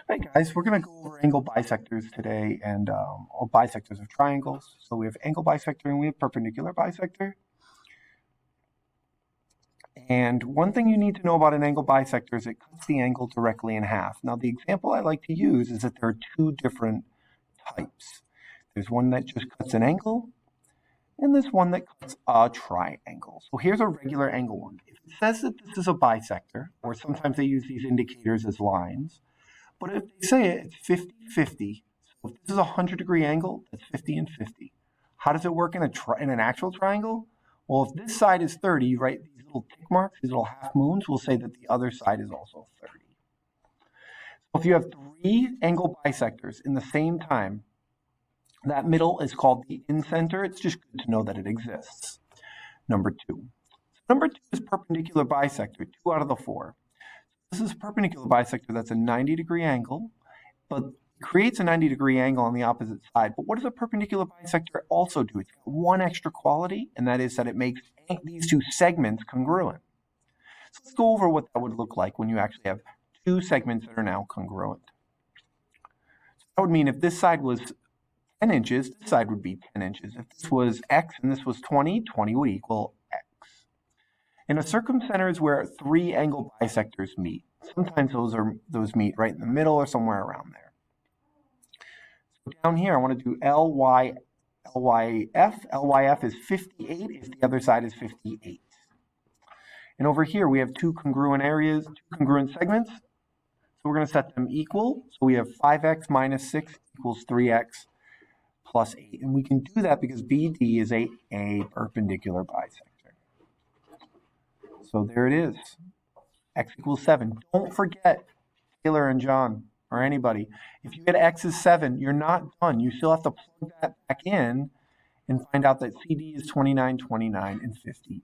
Hi guys, we're going to go over angle bisectors today and or bisectors of triangles. So we have angle bisector and we have perpendicular bisector. And one thing you need to know about an angle bisector is it cuts the angle directly in half. Now the example I like to use is that there are two different types. There's one that just cuts an angle and there's one that cuts a triangle. So here's a regular angle one. If it says that this is a bisector, or sometimes they use these indicators as lines, but if they say it's 50-50, so if this is a 100-degree angle, that's 50 and 50. How does it work in an actual triangle? Well, if this side is 30, you write these little tick marks, these little half moons, will say that the other side is also 30. So if you have three angle bisectors in the same time, that middle is called the incenter. It's just good to know that it exists. Number two. Number two is perpendicular bisector, 2 out of the 4. This is a perpendicular bisector that's a 90-degree angle, but creates a 90-degree angle on the opposite side. But what does a perpendicular bisector also do? It's got one extra quality, and that is that it makes these two segments congruent. So let's go over what that would look like when you actually have two segments that are now congruent. So that would mean if this side was 10 inches, this side would be 10 inches. If this was x and this was 20, 20 would equal x. And a circumcenter is where three angle bisectors meet. Sometimes those meet right in the middle or somewhere around there. So down here, I want to do LYF. LYF is 58 if the other side is 58. And over here, we have two congruent areas, two congruent segments. So we're going to set them equal. So we have 5x minus 6 equals 3x plus 8. And we can do that because BD is a perpendicular bisector. So there it is, x equals 7. Don't forget, Taylor and John, or anybody, if you get x is 7, you're not done. You still have to plug that back in and find out that CD is 29, 29, and 50.